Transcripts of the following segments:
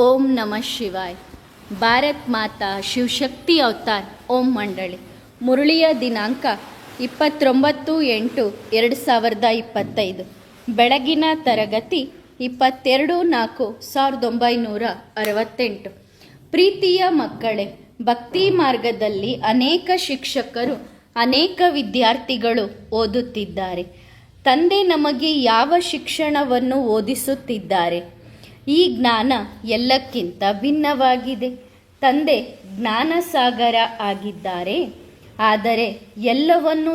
ಓಂ ನಮಃ ಶಿವಾಯ. ಭಾರತ್ ಮಾತಾ ಶಿವಶಕ್ತಿ ಅವತಾರ್ ಓಂ ಮಂಡಳಿ. ಮುರಳಿಯ ದಿನಾಂಕ 29/8/2025. ಬೆಳಗಿನ ತರಗತಿ 22/4/1968. ಪ್ರೀತಿಯ ಮಕ್ಕಳೇ, ಭಕ್ತಿ ಮಾರ್ಗದಲ್ಲಿ ಅನೇಕ ಶಿಕ್ಷಕರು, ಅನೇಕ ವಿದ್ಯಾರ್ಥಿಗಳು ಓದುತ್ತಿದ್ದಾರೆ. ತಂದೆ ನಮಗೆ ಯಾವ ಶಿಕ್ಷಣವನ್ನು ಓದಿಸುತ್ತಿದ್ದಾರೆ? ಈ ಜ್ಞಾನ ಎಲ್ಲಕ್ಕಿಂತ ಭಿನ್ನವಾಗಿದೆ. ತಂದೆ ಜ್ಞಾನಸಾಗರ ಆಗಿದ್ದಾರೆ, ಆದರೆ ಎಲ್ಲವನ್ನೂ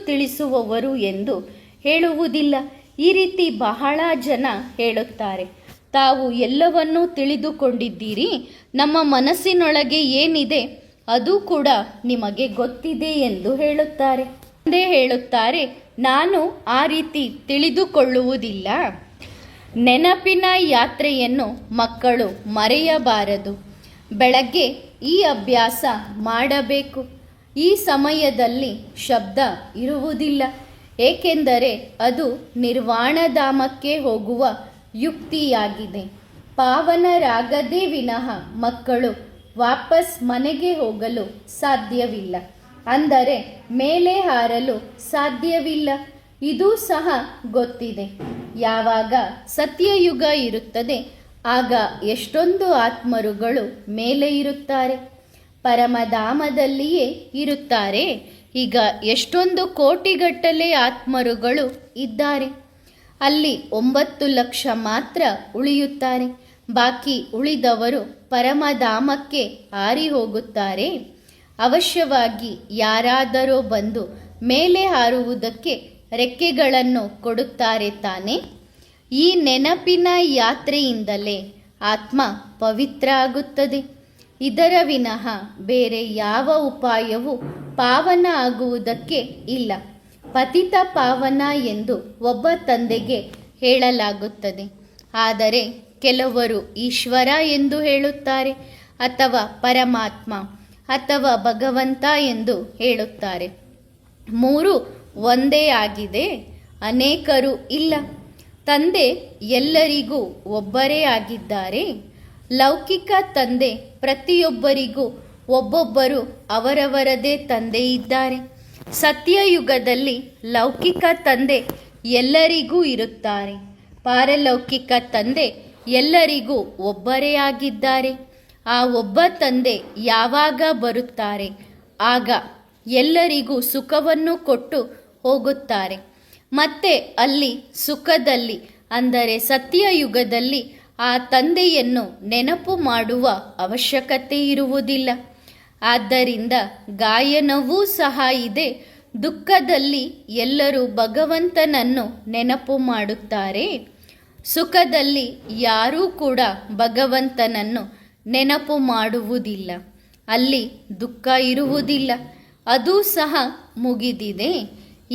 ತಿಳಿಸುವವರು ಎಂದು ಹೇಳುವುದಿಲ್ಲ. ಈ ರೀತಿ ಬಹಳ ಜನ ಹೇಳುತ್ತಾರೆ, ತಾವು ಎಲ್ಲವನ್ನೂ ತಿಳಿದುಕೊಂಡಿದ್ದೀರಿ, ನಮ್ಮ ಮನಸ್ಸಿನೊಳಗೆ ಏನಿದೆ ಅದು ಕೂಡ ನಿಮಗೆ ಗೊತ್ತಿದೆ ಎಂದು ಹೇಳುತ್ತಾರೆ. ತಂದೆ ಹೇಳುತ್ತಾರೆ, ನಾನು ಆ ರೀತಿ ತಿಳಿದುಕೊಳ್ಳುವುದಿಲ್ಲ. ನೆನಪಿನ ಯಾತ್ರೆಯನ್ನು ಮಕ್ಕಳು ಮರೆಯಬಾರದು. ಬೆಳಗ್ಗೆ ಈ ಅಭ್ಯಾಸ ಮಾಡಬೇಕು. ಈ ಸಮಯದಲ್ಲಿ ಶಬ್ದ ಇರುವುದಿಲ್ಲ, ಏಕೆಂದರೆ ಅದು ನಿರ್ವಾಣಧಾಮಕ್ಕೆ ಹೋಗುವ ಯುಕ್ತಿಯಾಗಿದೆ. ಪಾವನರಾಗದೇ ವಿನಃ ಮಕ್ಕಳು ವಾಪಸ್ ಮನೆಗೆ ಹೋಗಲು ಸಾಧ್ಯವಿಲ್ಲ, ಅಂದರೆ ಮೇಲೆ ಹಾರಲು ಸಾಧ್ಯವಿಲ್ಲ. ಇದು ಸಹ ಗೊತ್ತಿದೆ. ಯಾವಾಗ ಸತ್ಯಯುಗ ಇರುತ್ತದೆ ಆಗ ಎಷ್ಟೊಂದು ಆತ್ಮರುಗಳು ಮೇಲೆ ಇರುತ್ತಾರೆ, ಪರಮಧಾಮದಲ್ಲಿಯೇ ಇರುತ್ತಾರೆ. ಈಗ ಎಷ್ಟೊಂದು ಕೋಟಿಗಟ್ಟಲೆ ಆತ್ಮರುಗಳು ಇದ್ದಾರೆ. ಅಲ್ಲಿ 9 ಲಕ್ಷ ಮಾತ್ರ ಉಳಿಯುತ್ತಾರೆ. ಬಾಕಿ ಉಳಿದವರು ಪರಮಧಾಮಕ್ಕೆ ಹಾರಿ ಹೋಗುತ್ತಾರೆ. ಅವಶ್ಯವಾಗಿ ಯಾರಾದರೂ ಬಂದು ಮೇಲೆ ಹಾರುವುದಕ್ಕೆ ರೆಕ್ಕೆಗಳನ್ನು ಕೊಡುತ್ತಾರೆ ತಾನೆ. ಈ ನೆನಪಿನ ಯಾತ್ರೆಯಿಂದಲೇ ಆತ್ಮ ಪವಿತ್ರ ಆಗುತ್ತದೆ. ಇದರ ವಿನಃ ಬೇರೆ ಯಾವ ಉಪಾಯವೂ ಪಾವನ ಆಗುವುದಕ್ಕೆ ಇಲ್ಲ. ಪತಿತ ಪಾವನ ಎಂದು ಒಬ್ಬ ತಂದೆಗೆ ಹೇಳಲಾಗುತ್ತದೆ, ಆದರೆ ಕೆಲವರು ಈಶ್ವರ ಎಂದು ಹೇಳುತ್ತಾರೆ, ಅಥವಾ ಪರಮಾತ್ಮ ಅಥವಾ ಭಗವಂತ ಎಂದು ಹೇಳುತ್ತಾರೆ. ಮೂರು ಒಂದೇ ಆಗಿದೆ, ಅನೇಕರು ಇಲ್ಲ. ತಂದೆ ಎಲ್ಲರಿಗೂ ಒಬ್ಬರೇ ಆಗಿದ್ದಾರೆ. ಲೌಕಿಕ ತಂದೆ ಪ್ರತಿಯೊಬ್ಬರಿಗೂ ಒಬ್ಬೊಬ್ಬರು ಅವರವರದೇ ತಂದೆ ಇದ್ದಾರೆ. ಸತ್ಯಯುಗದಲ್ಲಿ ಲೌಕಿಕ ತಂದೆ ಎಲ್ಲರಿಗೂ ಇರುತ್ತಾರೆ. ಪಾರಲೌಕಿಕ ತಂದೆ ಎಲ್ಲರಿಗೂ ಒಬ್ಬರೇ ಆಗಿದ್ದಾರೆ. ಆ ಒಬ್ಬ ತಂದೆ ಯಾವಾಗ ಬರುತ್ತಾರೆ ಆಗ ಎಲ್ಲರಿಗೂ ಸುಖವನ್ನು ಕೊಟ್ಟು ಹೋಗುತ್ತಾರೆ. ಮತ್ತೆ ಅಲ್ಲಿ ಸುಖದಲ್ಲಿ, ಅಂದರೆ ಸತ್ಯಯುಗದಲ್ಲಿ ಆ ತಂದೆಯನ್ನು ನೆನಪು ಮಾಡುವ ಅವಶ್ಯಕತೆ ಇರುವುದಿಲ್ಲ. ಆದ್ದರಿಂದ ಗಾಯನವೂ ಸಹ ಇದೆ. ದುಃಖದಲ್ಲಿ ಎಲ್ಲರೂ ಭಗವಂತನನ್ನು ನೆನಪು ಮಾಡುತ್ತಾರೆ. ಸುಖದಲ್ಲಿ ಯಾರೂ ಕೂಡ ಭಗವಂತನನ್ನು ನೆನಪು ಮಾಡುವುದಿಲ್ಲ. ಅಲ್ಲಿ ದುಃಖ ಇರುವುದಿಲ್ಲ, ಅದು ಸಹ ಮುಗಿದಿದೆ.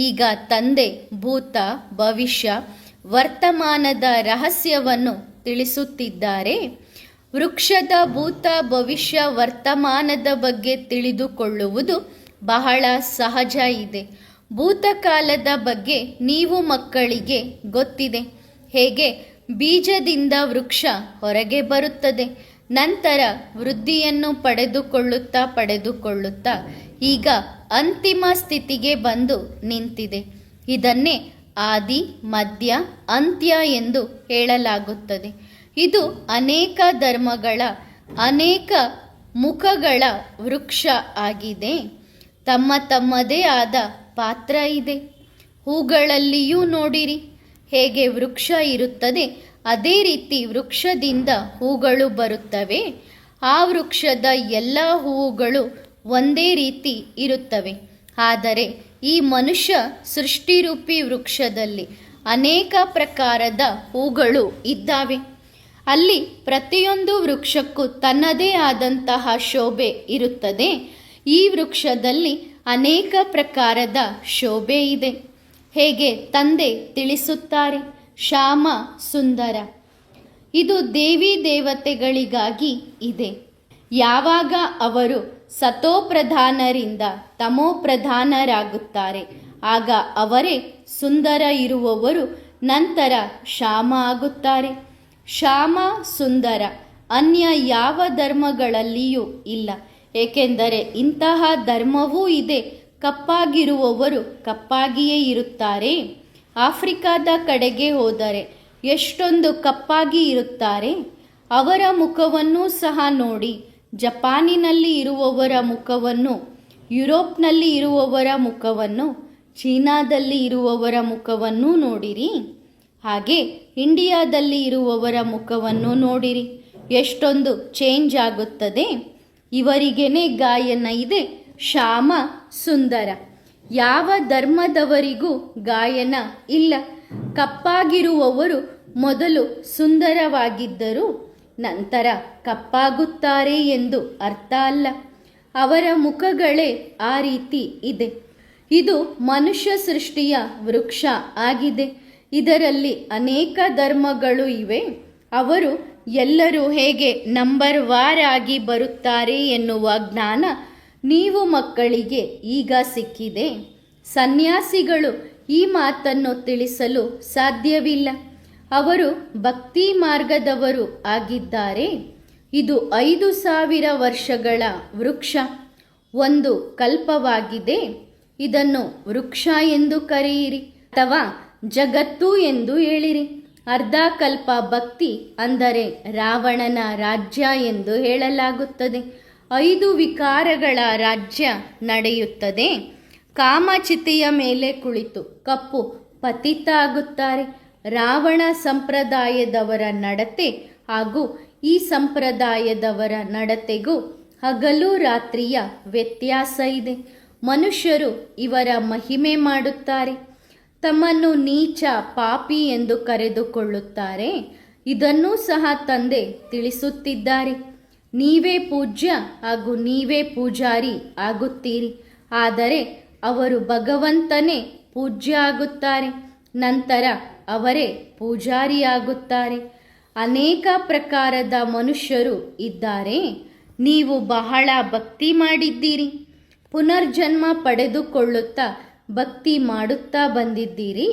ಈಗ ತಂದೆ ಭೂತ, ಭವಿಷ್ಯ, ವರ್ತಮಾನದ ರಹಸ್ಯವನ್ನು ತಿಳಿಸುತ್ತಿದ್ದಾರೆ. ವೃಕ್ಷದ ಭೂತ, ಭವಿಷ್ಯ, ವರ್ತಮಾನದ ಬಗ್ಗೆ ತಿಳಿದುಕೊಳ್ಳುವುದು ಬಹಳ ಸಹಜ ಇದೆ. ಭೂತಕಾಲದ ಬಗ್ಗೆ ನೀವು ಮಕ್ಕಳಿಗೆ ಗೊತ್ತಿದೆ. ಹೇಗೆ ಬೀಜದಿಂದ ವೃಕ್ಷ ಹೊರಗೆ ಬರುತ್ತದೆ, ನಂತರ ವೃದ್ಧಿಯನ್ನು ಪಡೆದುಕೊಳ್ಳುತ್ತಾ ಈಗ ಅಂತಿಮ ಸ್ಥಿತಿಗೆ ಬಂದು ನಿಂತಿದೆ. ಇದನ್ನೇ ಆದಿ, ಮಧ್ಯ, ಅಂತ್ಯ ಎಂದು ಹೇಳಲಾಗುತ್ತದೆ. ಇದು ಅನೇಕ ಧರ್ಮಗಳ, ಅನೇಕ ಮುಖಗಳ ವೃಕ್ಷ ಆಗಿದೆ. ತಮ್ಮದೇ ಆದ ಪಾತ್ರ ಇದೆ. ಹೂಗಳಲ್ಲಿಯೂ ನೋಡಿರಿ, ಹೇಗೆ ವೃಕ್ಷ ಇರುತ್ತದೆ ಅದೇ ರೀತಿ ವೃಕ್ಷದಿಂದ ಹೂಗಳು ಬರುತ್ತವೆ. ಆ ವೃಕ್ಷದ ಎಲ್ಲ ಹೂವುಗಳು ಒಂದೇ ರೀತಿ ಇರುತ್ತವೆ. ಆದರೆ ಈ ಮನುಷ್ಯ ಸೃಷ್ಟಿರೂಪಿ ವೃಕ್ಷದಲ್ಲಿ ಅನೇಕ ಪ್ರಕಾರದ ಹೂಗಳು ಇದ್ದಾವೆ. ಅಲ್ಲಿ ಪ್ರತಿಯೊಂದು ವೃಕ್ಷಕ್ಕೂ ತನ್ನದೇ ಆದಂತಹ ಶೋಭೆ ಇರುತ್ತದೆ. ಈ ವೃಕ್ಷದಲ್ಲಿ ಅನೇಕ ಪ್ರಕಾರದ ಶೋಭೆ ಇದೆ. ಹೇಗೆ ತಂದೆ ತಿಳಿಸುತ್ತಾರೆ, ಶ್ಯಾಮ ಸುಂದರ. ಇದು ದೇವಿ ದೇವತೆಗಳಿಗಾಗಿ ಇದೆ. ಯಾವಾಗ ಅವರು ಸತೋಪ್ರಧಾನರಿಂದ ತಮೋಪ್ರಧಾನರಾಗುತ್ತಾರೆ ಆಗ ಅವರೇ ಸುಂದರ ಇರುವವರು ನಂತರ ಶ್ಯಾಮ ಆಗುತ್ತಾರೆ. ಶ್ಯಾಮ ಸುಂದರ ಅನ್ಯ ಯಾವ ಧರ್ಮಗಳಲ್ಲಿಯೂ ಇಲ್ಲ. ಏಕೆಂದರೆ ಇಂತಹ ಧರ್ಮವೂ ಇದೆ, ಕಪ್ಪಾಗಿರುವವರು ಕಪ್ಪಾಗಿಯೇ ಇರುತ್ತಾರೆ. ಆಫ್ರಿಕಾದ ಕಡೆಗೆ ಹೋದರೆ ಎಷ್ಟೊಂದು ಕಪ್ಪಾಗಿ ಇರುತ್ತಾರೆ. ಅವರ ಮುಖವನ್ನೂ ಸಹ ನೋಡಿ. ಜಪಾನಿನಲ್ಲಿ ಇರುವವರ ಮುಖವನ್ನು, ಯುರೋಪ್ನಲ್ಲಿ ಇರುವವರ ಮುಖವನ್ನು, ಚೀನಾದಲ್ಲಿ ಇರುವವರ ಮುಖವನ್ನು ನೋಡಿರಿ. ಹಾಗೆ ಇಂಡಿಯಾದಲ್ಲಿ ಇರುವವರ ಮುಖವನ್ನು ನೋಡಿರಿ. ಎಷ್ಟೊಂದು ಚೇಂಜ್ ಆಗುತ್ತದೆ. ಇವರಿಗೇನೆ ಗಾಯನ ಇದೆ, ಶ್ಯಾಮ ಸುಂದರ. ಯಾವ ಧರ್ಮದವರಿಗೂ ಗಾಯನ ಇಲ್ಲ. ಕಪ್ಪಾಗಿರುವವರು ಮೊದಲು ಸುಂದರವಾಗಿದ್ದರು, ನಂತರ ಕಪ್ಪಾಗುತ್ತಾರೆ ಎಂದು ಅರ್ಥ ಅಲ್ಲ. ಅವರ ಮುಖಗಳೇ ಆ ರೀತಿ ಇದೆ. ಇದು ಮನುಷ್ಯ ಸೃಷ್ಟಿಯ ವೃಕ್ಷ ಆಗಿದೆ. ಇದರಲ್ಲಿ ಅನೇಕ ಧರ್ಮಗಳು ಇವೆ. ಅವರು ಎಲ್ಲರೂ ಹೇಗೆ ನಂಬರ್ ವಾರ್ ಆಗಿ ಬರುತ್ತಾರೆ ಎನ್ನುವ ಜ್ಞಾನ ನೀವು ಮಕ್ಕಳಿಗೆ ಈಗ ಸಿಕ್ಕಿದೆ. ಸನ್ಯಾಸಿಗಳು ಈ ಮಾತನ್ನು ತಿಳಿಸಲು ಸಾಧ್ಯವಿಲ್ಲ. ಅವರು ಭಕ್ತಿ ಮಾರ್ಗದವರು ಆಗಿದ್ದಾರೆ. ಇದು 5000 ವರ್ಷಗಳ ವೃಕ್ಷ, ಒಂದು ಕಲ್ಪವಾಗಿದೆ. ಇದನ್ನು ವೃಕ್ಷ ಎಂದು ಕರೆಯಿರಿ ಅಥವಾ ಜಗತ್ತು ಎಂದು ಹೇಳಿರಿ. ಅರ್ಧ ಕಲ್ಪ ಭಕ್ತಿ ಅಂದರೆ ರಾವಣನ ರಾಜ್ಯ ಎಂದು ಹೇಳಲಾಗುತ್ತದೆ. 5 ವಿಕಾರಗಳ ರಾಜ್ಯ ನಡೆಯುತ್ತದೆ. ಕಾಮಚಿತೆಯ ಮೇಲೆ ಕುಳಿತು ಕಪ್ಪು ಪತಿತ ಆಗುತ್ತಾರೆ. ರಾವಣ ಸಂಪ್ರದಾಯದವರ ನಡತೆ ಹಾಗೂ ಈ ಸಂಪ್ರದಾಯದವರ ನಡತೆಗೂ ಹಗಲು ರಾತ್ರಿಯ ವ್ಯತ್ಯಾಸ ಇದೆ. ಮನುಷ್ಯರು ಇವರ ಮಹಿಮೆ ಮಾಡುತ್ತಾರೆ. ತಮ್ಮನ್ನು ನೀಚ ಪಾಪಿ ಎಂದು ಕರೆದುಕೊಳ್ಳುತ್ತಾರೆ. ಇದನ್ನೂ ಸಹ ತಂದೆ ತಿಳಿಸುತ್ತಿದ್ದಾರೆ. ನೀವೇ ಪೂಜ್ಯ ಹಾಗೂ ನೀವೇ ಪೂಜಾರಿ ಆಗುತ್ತೀರಿ. ಆದರೆ ಅವರು ಭಗವಂತನೇ ಪೂಜ್ಯ ಆಗುತ್ತಾರೆ, ನಂತರ ಅವರೇ ಪೂಜಾರಿಯಾಗುತ್ತಾರೆ. ಅನೇಕ ಪ್ರಕಾರದ ಮನುಷ್ಯರು ಇದ್ದಾರೆ. ನೀವು ಬಹಳ ಭಕ್ತಿ ಮಾಡಿದ್ದೀರಿ. ಪುನರ್ಜನ್ಮ ಪಡೆದುಕೊಳ್ಳುತ್ತಾ ಭಕ್ತಿ ಮಾಡುತ್ತಾ ಬಂದಿದ್ದೀರಿ.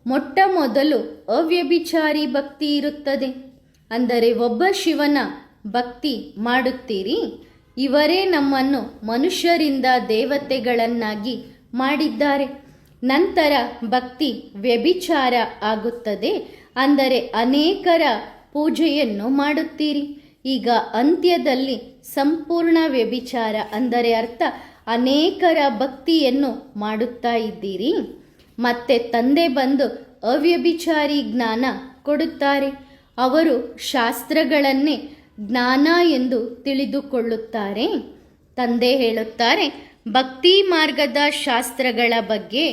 ಮೊಟ್ಟ ಮೊದಲು ಅವ್ಯಭಿಚಾರಿ ಭಕ್ತಿ ಇರುತ್ತದೆ, ಅಂದರೆ ಒಬ್ಬ ಶಿವನ ಭಕ್ತಿ ಮಾಡುತ್ತೀರಿ. ಇವರೇ ನಮ್ಮನ್ನು ಮನುಷ್ಯರಿಂದ ದೇವತೆಗಳನ್ನಾಗಿ ಮಾಡಿದ್ದಾರೆ. ನಂತರ ಭಕ್ತಿ ವ್ಯಭಿಚಾರ ಆಗುತ್ತದೆ, ಅಂದರೆ ಅನೇಕರ ಪೂಜೆಯನ್ನು ಮಾಡುತ್ತೀರಿ. ಈಗ ಅಂತ್ಯದಲ್ಲಿ ಸಂಪೂರ್ಣ ವ್ಯಭಿಚಾರ, ಅಂದರೆ ಅರ್ಥ ಅನೇಕರ ಭಕ್ತಿಯನ್ನು ಮಾಡುತ್ತಾ ಇದ್ದೀರಿ. ಮತ್ತೆ ತಂದೆ ಬಂದು ಅವ್ಯಭಿಚಾರಿ ಜ್ಞಾನ ಕೊಡುತ್ತಾರೆ. ಅವರು ಶಾಸ್ತ್ರಗಳನ್ನೇ ಜ್ಞಾನ ಎಂದು ತಿಳಿದುಕೊಳ್ಳುತ್ತಾರೆ. ತಂದೆ ಹೇಳುತ್ತಾರೆ, ಭಕ್ತಿ ಮಾರ್ಗದ ಶಾಸ್ತ್ರಗಳ ಬಗ್ಗೆ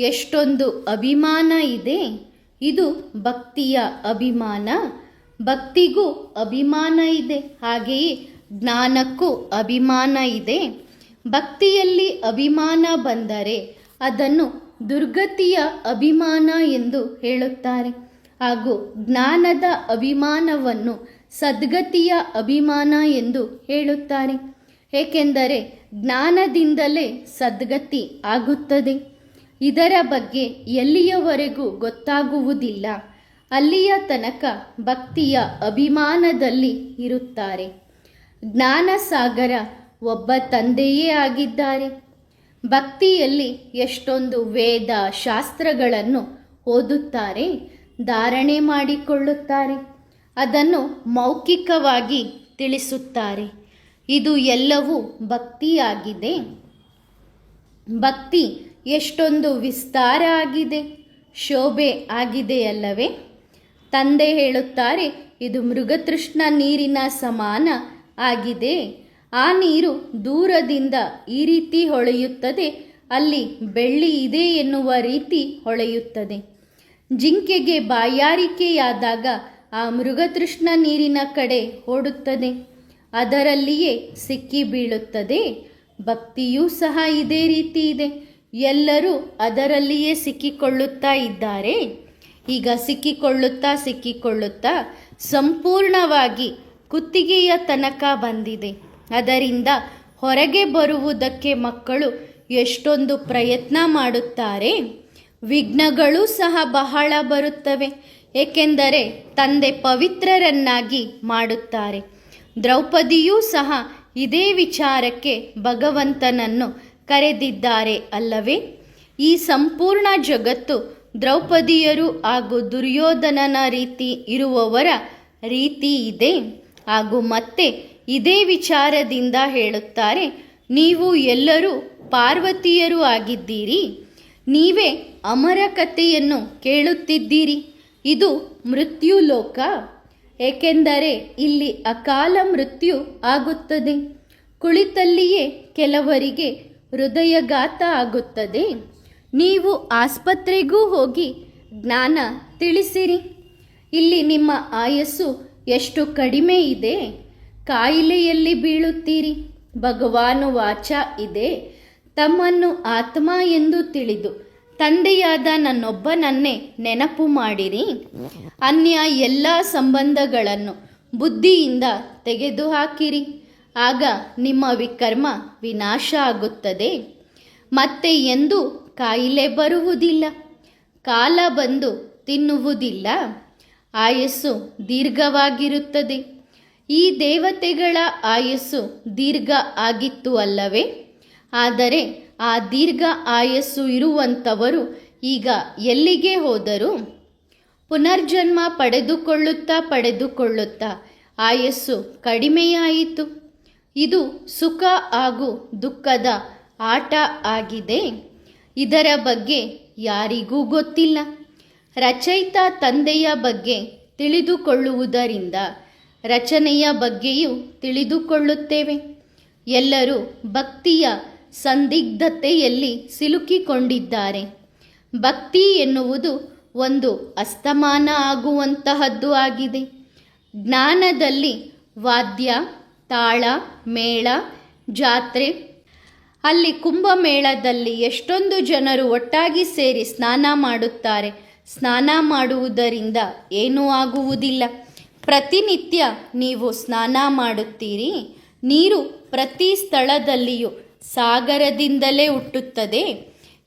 ಎಷ್ಟೊಂದು ಅಭಿಮಾನ ಇದೆ. ಇದು ಭಕ್ತಿಯ ಅಭಿಮಾನ. ಭಕ್ತಿಗೂ ಅಭಿಮಾನ ಇದೆ, ಹಾಗೆಯೇ ಜ್ಞಾನಕ್ಕೂ ಅಭಿಮಾನ ಇದೆ. ಭಕ್ತಿಯಲ್ಲಿ ಅಭಿಮಾನ ಬಂದರೆ ಅದನ್ನು ದುರ್ಗತಿಯ ಅಭಿಮಾನ ಎಂದು ಹೇಳುತ್ತಾರೆ, ಹಾಗೂ ಜ್ಞಾನದ ಅಭಿಮಾನವನ್ನು ಸದ್ಗತಿಯ ಅಭಿಮಾನ ಎಂದು ಹೇಳುತ್ತಾರೆ. ಏಕೆಂದರೆ ಜ್ಞಾನದಿಂದಲೇ ಸದ್ಗತಿ ಆಗುತ್ತದೆ. ಇದರ ಬಗ್ಗೆ ಎಲ್ಲಿಯವರೆಗೂ ಗೊತ್ತಾಗುವುದಿಲ್ಲ, ಅಲ್ಲಿಯ ತನಕ ಭಕ್ತಿಯ ಅಭಿಮಾನದಲ್ಲಿ ಇರುತ್ತಾರೆ. ಜ್ಞಾನ ಸಾಗರ ಒಬ್ಬ ತಂದೆಯೇ ಆಗಿದ್ದಾರೆ. ಭಕ್ತಿಯಲ್ಲಿ ಎಷ್ಟೊಂದು ವೇದ ಶಾಸ್ತ್ರಗಳನ್ನು ಓದುತ್ತಾರೆ, ಧಾರಣೆ ಮಾಡಿಕೊಳ್ಳುತ್ತಾರೆ, ಅದನ್ನು ಮೌಖಿಕವಾಗಿ ತಿಳಿಸುತ್ತಾರೆ. ಇದು ಎಲ್ಲವೂ ಭಕ್ತಿಯಾಗಿದೆ. ಭಕ್ತಿ ಎಷ್ಟೊಂದು ವಿಸ್ತಾರ ಆಗಿದೆ, ಶೋಭೆ ಆಗಿದೆಯಲ್ಲವೇ? ತಂದೆ ಹೇಳುತ್ತಾರೆ, ಇದು ಮೃಗತೃಷ್ಣ ನೀರಿನ ಸಮಾನ ಆಗಿದೆ. ಆ ನೀರು ದೂರದಿಂದ ಈ ರೀತಿ ಹೊಳೆಯುತ್ತದೆ, ಅಲ್ಲಿ ಬೆಳ್ಳಿ ಇದೆ ಎನ್ನುವ ರೀತಿ ಹೊಳೆಯುತ್ತದೆ. ಜಿಂಕೆಗೆ ಬಾಯಾರಿಕೆಯಾದಾಗ ಆ ಮೃಗತೃಷ್ಣ ನೀರಿನ ಕಡೆ ಓಡುತ್ತದೆ, ಅದರಲ್ಲಿಯೇ ಸಿಕ್ಕಿ ಬೀಳುತ್ತದೆ. ಭಕ್ತಿಯೂ ಸಹ ಇದೇ ರೀತಿ ಇದೆ. ಎಲ್ಲರೂ ಅದರಲ್ಲಿಯೇ ಸಿಕ್ಕಿಕೊಳ್ಳುತ್ತಾ ಇದ್ದಾರೆ. ಈಗ ಸಿಕ್ಕಿಕೊಳ್ಳುತ್ತಾ ಸಂಪೂರ್ಣವಾಗಿ ಕುತ್ತಿಗೆಯ ತನಕ ಬಂದಿದೆ. ಅದರಿಂದ ಹೊರಗೆ ಬರುವುದಕ್ಕೆ ಮಕ್ಕಳು ಎಷ್ಟೊಂದು ಪ್ರಯತ್ನ ಮಾಡುತ್ತಾರೆ. ವಿಘ್ನಗಳು ಸಹ ಬಹಳ ಬರುತ್ತವೆ, ಏಕೆಂದರೆ ತಂದೆ ಪವಿತ್ರರನ್ನಾಗಿ ಮಾಡುತ್ತಾರೆ. ದ್ರೌಪದಿಯೂ ಸಹ ಇದೇ ವಿಚಾರಕ್ಕೆ ಭಗವಂತನನ್ನು ಕರೆದಿದ್ದಾರೆ ಅಲ್ಲವೇ? ಈ ಸಂಪೂರ್ಣ ಜಗತ್ತು ದ್ರೌಪದಿಯರು ಹಾಗೂ ದುರ್ಯೋಧನನ ರೀತಿ ಇರುವವರ ರೀತಿ ಇದೆ. ಹಾಗೂ ಮತ್ತೆ ಇದೇ ವಿಚಾರದಿಂದ ಹೇಳುತ್ತಾರೆ, ನೀವು ಎಲ್ಲರೂ ಪಾರ್ವತಿಯರು ಆಗಿದ್ದೀರಿ. ನೀವೇ ಅಮರ ಕಥೆಯನ್ನು ಕೇಳುತ್ತಿದ್ದೀರಿ. ಇದು ಮೃತ್ಯುಲೋಕ, ಏಕೆಂದರೆ ಇಲ್ಲಿ ಅಕಾಲ ಮೃತ್ಯು ಆಗುತ್ತದೆ. ಕುಳಿತಲ್ಲಿಯೇ ಕೆಲವರಿಗೆ ಹೃದಯಘಾತ ಆಗುತ್ತದೆ. ನೀವು ಆಸ್ಪತ್ರೆಗೂ ಹೋಗಿ ಜ್ಞಾನ ತಿಳಿಸಿರಿ. ಇಲ್ಲಿ ನಿಮ್ಮ ಆಯಸ್ಸು ಎಷ್ಟು ಕಡಿಮೆ ಇದೆ, ಕಾಯಿಲೆಯಲ್ಲಿ ಬೀಳುತ್ತೀರಿ. ಭಗವಾನು ವಾಚ ಇದೆ, ತಮ್ಮನ್ನು ಆತ್ಮ ಎಂದು ತಿಳಿದು ತಂದೆಯಾದ ನನ್ನೊಬ್ಬನನ್ನೇ ನೆನಪು ಮಾಡಿರಿ. ಅನ್ಯ ಎಲ್ಲ ಸಂಬಂಧಗಳನ್ನು ಬುದ್ಧಿಯಿಂದ ತೆಗೆದುಹಾಕಿರಿ. ಆಗ ನಿಮ್ಮ ವಿಕರ್ಮ ವಿನಾಶ ಆಗುತ್ತದೆ. ಮತ್ತೆ ಎಂದೂ ಕಾಯಿಲೆ ಬರುವುದಿಲ್ಲ, ಕಾಲ ಬಂದು ತಿನ್ನುವುದಿಲ್ಲ. ಆಯಸ್ಸು ದೀರ್ಘವಾಗಿರುತ್ತದೆ. ಈ ದೇವತೆಗಳ ಆಯಸ್ಸು ದೀರ್ಘ ಆಗಿತ್ತು ಅಲ್ಲವೇ? ಆದರೆ ಆ ದೀರ್ಘ ಆಯಸ್ಸು ಇರುವಂಥವರು ಈಗ ಎಲ್ಲಿಗೆ ಹೋದರು? ಪುನರ್ಜನ್ಮ ಪಡೆದುಕೊಳ್ಳುತ್ತಾ ಆಯಸ್ಸು ಕಡಿಮೆಯಾಯಿತು. ಇದು ಸುಖ ಹಾಗೂ ದುಃಖದ ಆಟ ಆಗಿದೆ. ಇದರ ಬಗ್ಗೆ ಯಾರಿಗೂ ಗೊತ್ತಿಲ್ಲ. ರಚಯಿತ ತಂದೆಯ ಬಗ್ಗೆ ತಿಳಿದುಕೊಳ್ಳುವುದರಿಂದ ರಚನೆಯ ಬಗ್ಗೆಯೂ ತಿಳಿದುಕೊಳ್ಳುತ್ತೇವೆ. ಎಲ್ಲರೂ ಭಕ್ತಿಯ ಸಂದಿಗ್ಧತೆಯಲ್ಲಿ ಸಿಲುಕಿಕೊಂಡಿದ್ದಾರೆ. ಭಕ್ತಿ ಎನ್ನುವುದು ಒಂದು ಅಸ್ತಮಾನ ಆಗುವಂತಹದ್ದು ಆಗಿದೆ. ಜ್ಞಾನದಲ್ಲಿ ವಾದ್ಯ, ತಾಳ, ಮೇಳ, ಜಾತ್ರೆ, ಅಲ್ಲಿ ಕುಂಭಮೇಳದಲ್ಲಿ ಎಷ್ಟೊಂದು ಜನರು ಒಟ್ಟಾಗಿ ಸೇರಿ ಸ್ನಾನ ಮಾಡುತ್ತಾರೆ. ಸ್ನಾನ ಮಾಡುವುದರಿಂದ ಏನೂ ಆಗುವುದಿಲ್ಲ. ಪ್ರತಿನಿತ್ಯ ನೀವು ಸ್ನಾನ ಮಾಡುತ್ತೀರಿ. ನೀರು ಪ್ರತಿ ಸ್ಥಳದಲ್ಲಿಯೂ ಸಾಗರದಿಂದಲೇ ಹುಟ್ಟುತ್ತದೆ.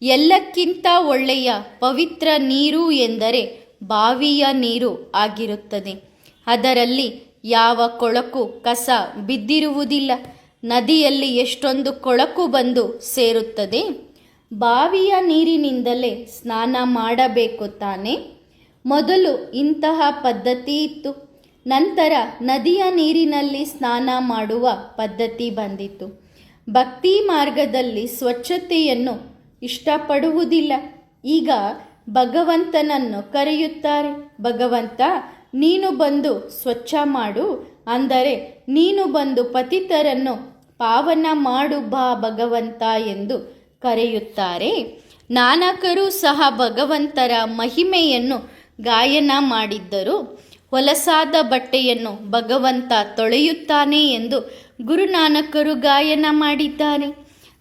ಎಲ್ಲಕ್ಕಿಂತ ಒಳ್ಳೆಯ ಪವಿತ್ರ ನೀರು ಎಂದರೆ ಬಾವಿಯ ನೀರು ಆಗಿರುತ್ತದೆ. ಅದರಲ್ಲಿ ಯಾವ ಕೊಳಕು ಕಸ ಬಿದ್ದಿರುವುದಿಲ್ಲ. ನದಿಯಲ್ಲಿ ಎಷ್ಟೊಂದು ಕೊಳಕು ಬಂದು ಸೇರುತ್ತದೆ. ಬಾವಿಯ ನೀರಿನಿಂದಲೇ ಸ್ನಾನ ಮಾಡಬೇಕು ತಾನೆ. ಮೊದಲು ಇಂತಹ ಪದ್ಧತಿ ಇತ್ತು. ನಂತರ ನದಿಯ ನೀರಿನಲ್ಲಿ ಸ್ನಾನ ಮಾಡುವ ಪದ್ಧತಿ ಬಂದಿತು. ಭಕ್ತಿ ಮಾರ್ಗದಲ್ಲಿ ಸ್ವಚ್ಛತೆಯನ್ನು ಇಷ್ಟಪಡುವುದಿಲ್ಲ. ಈಗ ಭಗವಂತನನ್ನು ಕರೆಯುತ್ತಾರೆ. ಭಗವಂತ, ನೀನು ಬಂದು ಸ್ವಚ್ಛ ಮಾಡು, ಅಂದರೆ ನೀನು ಬಂದು ಪತಿತರನ್ನು ಪಾವನ ಮಾಡು ಬಾ ಭಗವಂತ ಎಂದು ಕರೆಯುತ್ತಾರೆ. ನಾನಕರು ಸಹ ಭಗವಂತರ ಮಹಿಮೆಯನ್ನು ಗಾಯನ ಮಾಡಿದ್ದರು. ಹೊಲಸಾದ ಬಟ್ಟೆಯನ್ನು ಭಗವಂತ ತೊಳೆಯುತ್ತಾನೆ ಎಂದು ಗುರುನಾನಕರು ಗಾಯನ ಮಾಡಿದ್ದಾರೆ.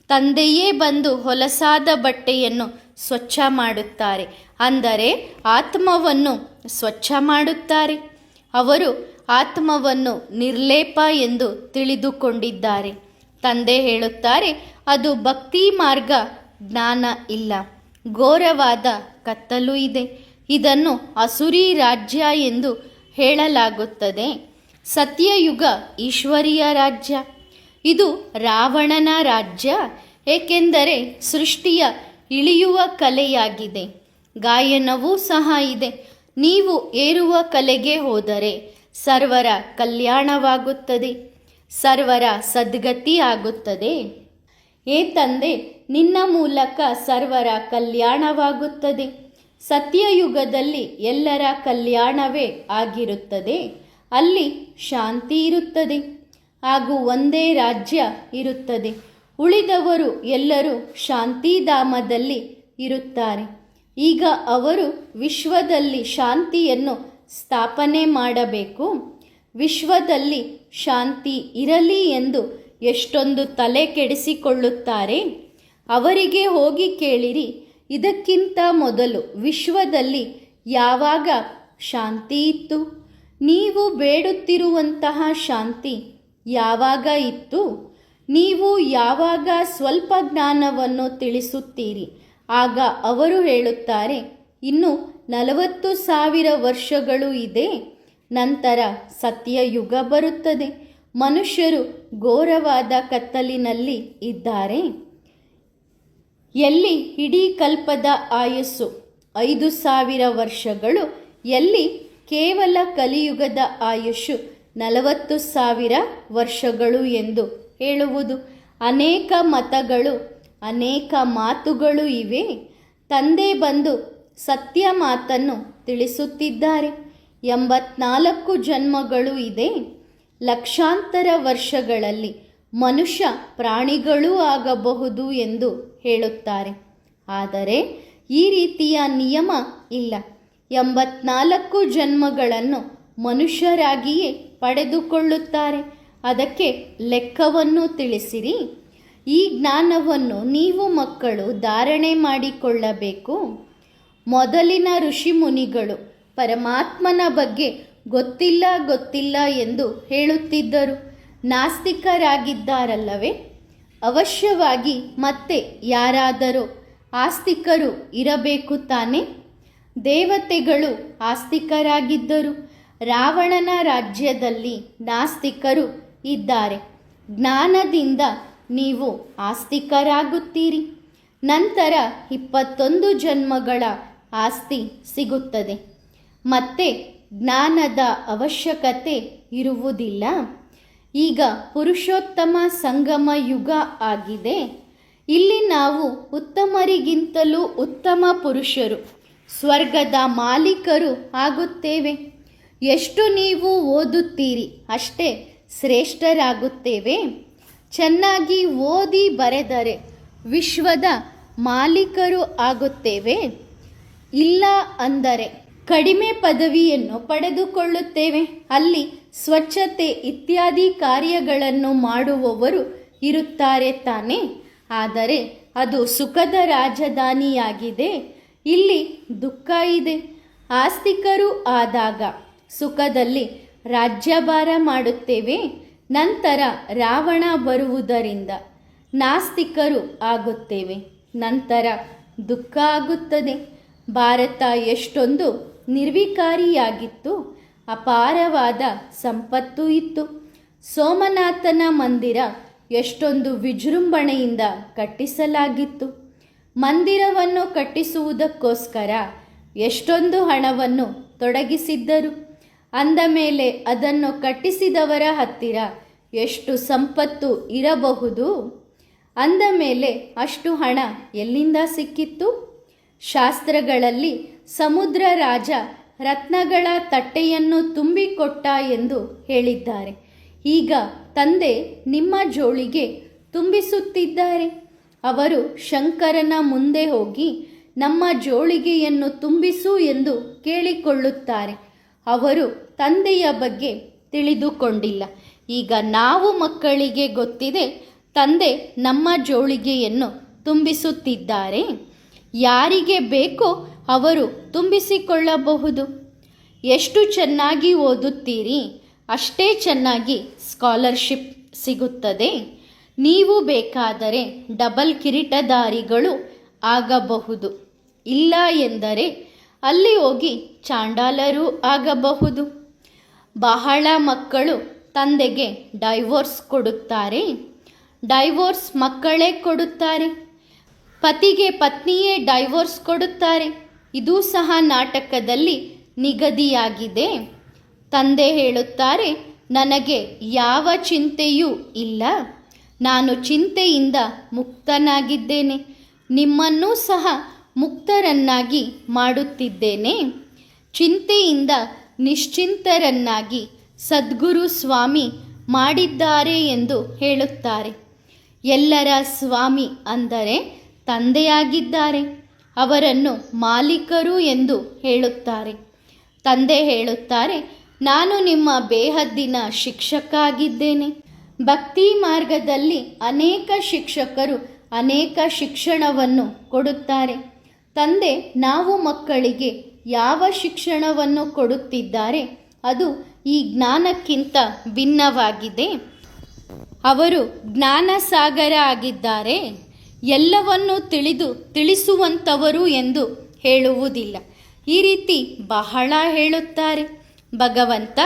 ತಂದೆಯೇ ಬಂದು ಹೊಲಸಾದ ಬಟ್ಟೆಯನ್ನು ಸ್ವಚ್ಛ ಮಾಡುತ್ತಾರೆ, ಅಂದರೆ ಆತ್ಮವನ್ನು ಸ್ವಚ್ಛ ಮಾಡುತ್ತಾರೆ. ಅವರು ಆತ್ಮವನ್ನು ನಿರ್ಲೇಪ ಎಂದು ತಿಳಿದುಕೊಂಡಿದ್ದಾರೆ. ತಂದೆ ಹೇಳುತ್ತಾರೆ, ಅದು ಭಕ್ತಿ ಮಾರ್ಗ. ಜ್ಞಾನ ಇಲ್ಲ, ಘೋರವಾದ ಕತ್ತಲು ಇದೆ. ಇದನ್ನು ಅಸುರಿ ರಾಜ್ಯ ಎಂದು ಹೇಳಲಾಗುತ್ತದೆ. ಸತ್ಯಯುಗ ಈಶ್ವರಿಯ ರಾಜ್ಯ. ಇದು ರಾವಣನ ರಾಜ್ಯ, ಏಕೆಂದರೆ ಸೃಷ್ಟಿಯ ಇಳಿಯುವ ಕಲೆಯಾಗಿದೆ. ಗಾಯನವೂ ಸಹ ಇದೆ. ನೀವು ಏರುವ ಕಲೆಗೆ ಹೋದರೆ ಸರ್ವರ ಕಲ್ಯಾಣವಾಗುತ್ತದೆ, ಸರ್ವರ ಸದ್ಗತಿ ಆಗುತ್ತದೆ. ಏ ತಂದೆ, ನಿನ್ನ ಮೂಲಕ ಸರ್ವರ ಕಲ್ಯಾಣವಾಗುತ್ತದೆ. ಸತ್ಯಯುಗದಲ್ಲಿ ಎಲ್ಲರ ಕಲ್ಯಾಣವೇ ಆಗಿರುತ್ತದೆ. ಅಲ್ಲಿ ಶಾಂತಿ ಇರುತ್ತದೆ ಹಾಗೂ ಒಂದೇ ರಾಜ್ಯ ಇರುತ್ತದೆ. ಉಳಿದವರು ಎಲ್ಲರೂ ಶಾಂತಿಧಾಮದಲ್ಲಿ ಇರುತ್ತಾರೆ. ಈಗ ಅವರು ವಿಶ್ವದಲ್ಲಿ ಶಾಂತಿಯನ್ನು ಸ್ಥಾಪನೆ ಮಾಡಬೇಕು. ವಿಶ್ವದಲ್ಲಿ ಶಾಂತಿ ಇರಲಿ ಎಂದು ಎಷ್ಟೊಂದು ತಲೆ ಕೆಡಿಸಿಕೊಳ್ಳುತ್ತಾರೆ. ಅವರಿಗೆ ಹೋಗಿ ಕೇಳಿರಿ, ಇದಕ್ಕಿಂತ ಮೊದಲು ವಿಶ್ವದಲ್ಲಿ ಯಾವಾಗ ಶಾಂತಿ ಇತ್ತು? ನೀವು ಬೇಡುತ್ತಿರುವಂತಹ ಶಾಂತಿ ಯಾವಾಗ ಇತ್ತು? ನೀವು ಯಾವಾಗ ಸ್ವಲ್ಪ ಜ್ಞಾನವನ್ನು ತಿಳಿಸುತ್ತೀರಿ? ಆಗ ಅವರು ಹೇಳುತ್ತಾರೆ, ಇನ್ನು 40,000 ವರ್ಷಗಳು ಇದೆ. ನಂತರ ಸತ್ಯಯುಗ ಬರುತ್ತದೆ. ಮನುಷ್ಯರು ಘೋರವಾದ ಕತ್ತಲಿನಲ್ಲಿ ಇದ್ದಾರೆ. ಎಲ್ಲಿ ಇಡೀ ಕಲ್ಪದ ಆಯಸ್ಸು 5,000 ವರ್ಷಗಳು, ಎಲ್ಲಿ ಕೇವಲ ಕಲಿಯುಗದ ಆಯುಷು 40,000 ವರ್ಷಗಳು ಎಂದು ಹೇಳುವುದು. ಅನೇಕ ಮತಗಳು, ಅನೇಕ ಮಾತುಗಳು ಇವೆ. ತಂದೆ ಬಂದು ಸತ್ಯ ಮಾತನ್ನು ತಿಳಿಸುತ್ತಿದ್ದಾರೆ. 84 ಜನ್ಮಗಳು ಇದೆ. ಲಕ್ಷಾಂತರ ವರ್ಷಗಳಲ್ಲಿ ಮನುಷ್ಯ ಪ್ರಾಣಿಗಳೂ ಆಗಬಹುದು ಎಂದು ಹೇಳುತ್ತಾರೆ. ಆದರೆ ಈ ರೀತಿಯ ನಿಯಮ ಇಲ್ಲ. 84 ಜನ್ಮಗಳನ್ನು ಮನುಷ್ಯರಾಗಿಯೇ ಪಡೆದುಕೊಳ್ಳುತ್ತಾರೆ. ಅದಕ್ಕೆ ಲೆಕ್ಕವನ್ನು ತಿಳಿಸಿರಿ. ಈ ಜ್ಞಾನವನ್ನು ನೀವು ಮಕ್ಕಳು ಧಾರಣೆ ಮಾಡಿಕೊಳ್ಳಬೇಕು. ಮೊದಲಿನ ಋಷಿಮುನಿಗಳು ಪರಮಾತ್ಮನ ಬಗ್ಗೆ ಗೊತ್ತಿಲ್ಲ ಎಂದು ಹೇಳುತ್ತಿದ್ದರು. ನಾಸ್ತಿಕರಾಗಿದ್ದಾರಲ್ಲವೇ? ಅವಶ್ಯವಾಗಿ ಮತ್ತೆ ಯಾರಾದರೂ ಆಸ್ತಿಕರು ಇರಬೇಕು ತಾನೆ? ದೇವತೆಗಳು ಆಸ್ತಿಕರಾಗಿದ್ದರು. ರಾವಣನ ರಾಜ್ಯದಲ್ಲಿ ನಾಸ್ತಿಕರು ಇದ್ದಾರೆ. ಜ್ಞಾನದಿಂದ ನೀವು ಆಸ್ತಿಕರಾಗುತ್ತೀರಿ. ನಂತರ 21 ಜನ್ಮಗಳ ಆಸ್ತಿ ಸಿಗುತ್ತದೆ. ಮತ್ತೆ ಜ್ಞಾನದ ಅವಶ್ಯಕತೆ ಇರುವುದಿಲ್ಲ. ಈಗ ಪುರುಷೋತ್ತಮ ಸಂಗಮ ಯುಗ ಆಗಿದೆ. ಇಲ್ಲಿ ನಾವು ಉತ್ತಮರಿಗಿಂತಲೂ ಉತ್ತಮ ಪುರುಷರು, ಸ್ವರ್ಗದ ಮಾಲೀಕರು ಆಗುತ್ತೇವೆ. ಎಷ್ಟು ನೀವು ಓದುತ್ತೀರಿ ಅಷ್ಟೇ ಶ್ರೇಷ್ಠರಾಗುತ್ತೇವೆ. ಚೆನ್ನಾಗಿ ಓದಿ ಬರೆದರೆ ವಿಶ್ವದ ಮಾಲೀಕರು ಆಗುತ್ತೇವೆ. ಇಲ್ಲ ಅಂದರೆ ಕಡಿಮೆ ಪದವಿಯನ್ನು ಪಡೆದುಕೊಳ್ಳುತ್ತೇವೆ. ಅಲ್ಲಿ ಸ್ವಚ್ಛತೆ ಇತ್ಯಾದಿ ಕಾರ್ಯಗಳನ್ನು ಮಾಡುವವರು ಇರುತ್ತಾರೆ ತಾನೇ. ಆದರೆ ಅದು ಸುಖದ ರಾಜಧಾನಿಯಾಗಿದೆ. ಇಲ್ಲಿ ದುಃಖ ಇದೆ. ಆಸ್ತಿಕರು ಆದಾಗ ಸುಖದಲ್ಲಿ ರಾಜ್ಯಭಾರ ಮಾಡುತ್ತೇವೆ. ನಂತರ ರಾವಣ ಬರುವುದರಿಂದ ನಾಸ್ತಿಕರು ಆಗುತ್ತೇವೆ. ನಂತರ ದುಃಖ ಆಗುತ್ತದೆ. ಭಾರತ ಎಷ್ಟೊಂದು ನಿರ್ವಿಕಾರಿಯಾಗಿತ್ತು. ಅಪಾರವಾದ ಸಂಪತ್ತು ಇತ್ತು. ಸೋಮನಾಥನ ಮಂದಿರ ಎಷ್ಟೊಂದು ವಿಜೃಂಭಣೆಯಿಂದ ಕಟ್ಟಿಸಲಾಗಿತ್ತು. ಮಂದಿರವನ್ನು ಕಟ್ಟಿಸುವುದಕ್ಕೋಸ್ಕರ ಎಷ್ಟೊಂದು ಹಣವನ್ನು ತೊಡಗಿಸಿದ್ದರು. ಅಂದ ಮೇಲೆ ಅದನ್ನು ಕಟ್ಟಿಸಿದವರ ಹತ್ತಿರ ಎಷ್ಟು ಸಂಪತ್ತು ಇರಬಹುದು? ಅಂದ ಮೇಲೆ ಅಷ್ಟು ಹಣ ಎಲ್ಲಿಂದ ಸಿಕ್ಕಿತ್ತು? ಶಾಸ್ತ್ರಗಳಲ್ಲಿ ಸಮುದ್ರ ರಾಜ ರತ್ನಗಳ ತಟ್ಟೆಯನ್ನು ತುಂಬಿಕೊಟ್ಟ ಎಂದು ಹೇಳಿದ್ದಾರೆ. ಈಗ ತಂದೆ ನಿಮ್ಮ ಜೋಳಿಗೆ ತುಂಬಿಸುತ್ತಿದ್ದಾರೆ. ಅವರು ಶಂಕರನ ಮುಂದೆ ಹೋಗಿ ನಮ್ಮ ಜೋಳಿಗೆಯನ್ನು ತುಂಬಿಸು ಎಂದು ಕೇಳಿಕೊಳ್ಳುತ್ತಾರೆ. ಅವರು ತಂದೆಯ ಬಗ್ಗೆ ತಿಳಿದುಕೊಂಡಿಲ್ಲ. ಈಗ ನಾವು ಮಕ್ಕಳಿಗೆ ಗೊತ್ತಿದೆ, ತಂದೆ ನಮ್ಮ ಜೋಳಿಗೆಯನ್ನು ತುಂಬಿಸುತ್ತಿದ್ದಾರೆ. ಯಾರಿಗೆ ಬೇಕೋ ಅವರು ತುಂಬಿಸಿಕೊಳ್ಳಬಹುದು. ಎಷ್ಟು ಚೆನ್ನಾಗಿ ಓದುತ್ತೀರಿ ಅಷ್ಟೇ ಚೆನ್ನಾಗಿ ಸ್ಕಾಲರ್ಶಿಪ್ ಸಿಗುತ್ತದೆ. ನೀವು ಬೇಕಾದರೆ ಡಬಲ್ ಕಿರೀಟಧಾರಿಗಳು ಆಗಬಹುದು. ಇಲ್ಲ ಎಂದರೆ ಅಲ್ಲಿ ಹೋಗಿ ಚಾಂಡಾಲರು ಆಗಬಹುದು. ಬಹಳ ಮಕ್ಕಳು ತಂದೆಗೆ ಡೈವೋರ್ಸ್ ಕೊಡುತ್ತಾರೆ. ಡೈವೋರ್ಸ್ ಮಕ್ಕಳೇ ಕೊಡುತ್ತಾರೆ. ಪತಿಗೆ ಪತ್ನಿಯೇ ಡೈವೋರ್ಸ್ ಕೊಡುತ್ತಾರೆ. ಇದು ಸಹ ನಾಟಕದಲ್ಲಿ ನಿಗದಿಯಾಗಿದೆ. ತಂದೆ ಹೇಳುತ್ತಾರೆ, ನನಗೆ ಯಾವ ಚಿಂತೆಯೂ ಇಲ್ಲ. ನಾನು ಚಿಂತೆಯಿಂದ ಮುಕ್ತನಾಗಿದ್ದೇನೆ. ನಿಮ್ಮನ್ನೂ ಸಹ ಮುಕ್ತರನ್ನಾಗಿ ಮಾಡುತ್ತಿದ್ದೇನೆ. ಚಿಂತೆಯಿಂದ ನಿಶ್ಚಿಂತರನ್ನಾಗಿ ಸದ್ಗುರು ಸ್ವಾಮಿ ಮಾಡಿದ್ದಾರೆ ಎಂದು ಹೇಳುತ್ತಾರೆ. ಎಲ್ಲರ ಸ್ವಾಮಿ ಅಂದರೆ ತಂದೆಯಾಗಿದ್ದಾರೆ. ಅವರನ್ನು ಮಾಲೀಕರು ಎಂದು ಹೇಳುತ್ತಾರೆ. ತಂದೆ ಹೇಳುತ್ತಾರೆ, ನಾನು ನಿಮ್ಮ ಬೇಹದ್ದಿನ ಶಿಕ್ಷಕ ಆಗಿದ್ದೇನೆ. ಭಕ್ತಿ ಮಾರ್ಗದಲ್ಲಿ ಅನೇಕ ಶಿಕ್ಷಕರು ಅನೇಕ ಶಿಕ್ಷಣವನ್ನು ಕೊಡುತ್ತಾರೆ. ತಂದೆ ನಾವು ಮಕ್ಕಳಿಗೆ ಯಾವ ಶಿಕ್ಷಣವನ್ನು ಕೊಡುತ್ತಿದ್ದಾರೆ ಅದು ಈ ಜ್ಞಾನಕ್ಕಿಂತ ಭಿನ್ನವಾಗಿದೆ. ಅವರು ಜ್ಞಾನ ಸಾಗರ ಆಗಿದ್ದಾರೆ. ಎಲ್ಲವನ್ನು ತಿಳಿಸುವಂಥವರು ಎಂದು ಹೇಳುವುದಿಲ್ಲ. ಈ ರೀತಿ ಬಹಳ ಹೇಳುತ್ತಾರೆ. ಭಗವಂತ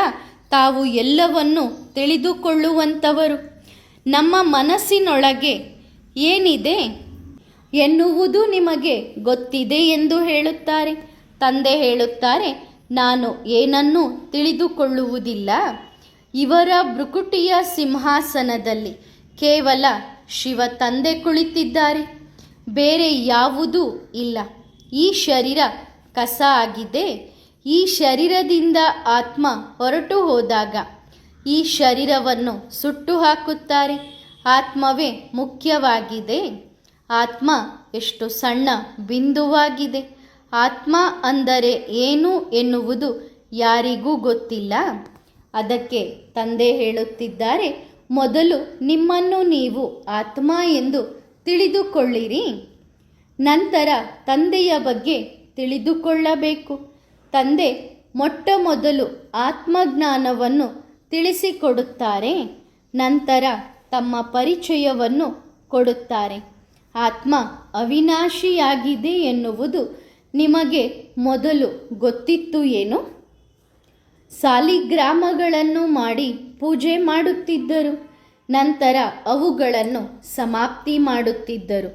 ತಾವು ಎಲ್ಲವನ್ನು ತಿಳಿದುಕೊಳ್ಳುವಂಥವರು. ನಮ್ಮ ಮನಸ್ಸಿನೊಳಗೆ ಏನಿದೆ ಎನ್ನುವುದು ನಿಮಗೆ ಗೊತ್ತಿದೆ ಎಂದು ಹೇಳುತ್ತಾರೆ. ತಂದೆ ಹೇಳುತ್ತಾರೆ, ನಾನು ಏನನ್ನೂ ತಿಳಿದುಕೊಳ್ಳುವುದಿಲ್ಲ. ಇವರ ಭೃಕುಟಿಯ ಸಿಂಹಾಸನದಲ್ಲಿ ಕೇವಲ ಶಿವ ತಂದೆ ಕುಳಿತಿದ್ದಾರೆ, ಬೇರೆ ಯಾವುದೂ ಇಲ್ಲ. ಈ ಶರೀರ ಕಸ ಆಗಿದೆ. ಈ ಶರೀರದಿಂದ ಆತ್ಮ ಹೊರಟು ಹೋದಾಗ ಈ ಶರೀರವನ್ನು ಸುಟ್ಟು ಹಾಕುತ್ತಾರೆ. ಆತ್ಮವೇ ಮುಖ್ಯವಾಗಿದೆ. ಆತ್ಮ ಎಷ್ಟು ಸಣ್ಣ ಬಿಂದುವಾಗಿದೆ. ಆತ್ಮ ಅಂದರೆ ಏನು ಎನ್ನುವುದು ಯಾರಿಗೂ ಗೊತ್ತಿಲ್ಲ. ಅದಕ್ಕೆ ತಂದೆ ಹೇಳುತ್ತಿದ್ದಾರೆ, ಮೊದಲು ನಿಮ್ಮನ್ನು ನೀವು ಆತ್ಮ ಎಂದು ತಿಳಿದುಕೊಳ್ಳಿರಿ. ನಂತರ ತಂದೆಯ ಬಗ್ಗೆ ತಿಳಿದುಕೊಳ್ಳಬೇಕು. ತಂದೆ ಮೊಟ್ಟ ಮೊದಲು ಆತ್ಮಜ್ಞಾನವನ್ನು ತಿಳಿಸಿಕೊಡುತ್ತಾರೆ. ನಂತರ ತಮ್ಮ ಪರಿಚಯವನ್ನು ಕೊಡುತ್ತಾರೆ. ಆತ್ಮ ಅವಿನಾಶಿಯಾಗಿದೆ ಎನ್ನುವುದು ನಿಮಗೆ ಮೊದಲು ಗೊತ್ತಿತ್ತು ಏನು? ಸಾಲಿಗ್ರಾಮಗಳನ್ನು ಮಾಡಿ ಪೂಜೆ ಮಾಡುತ್ತಿದ್ದರು. ನಂತರ ಅವುಗಳನ್ನು ಸಮಾಪ್ತಿ ಮಾಡುತ್ತಿದ್ದರು.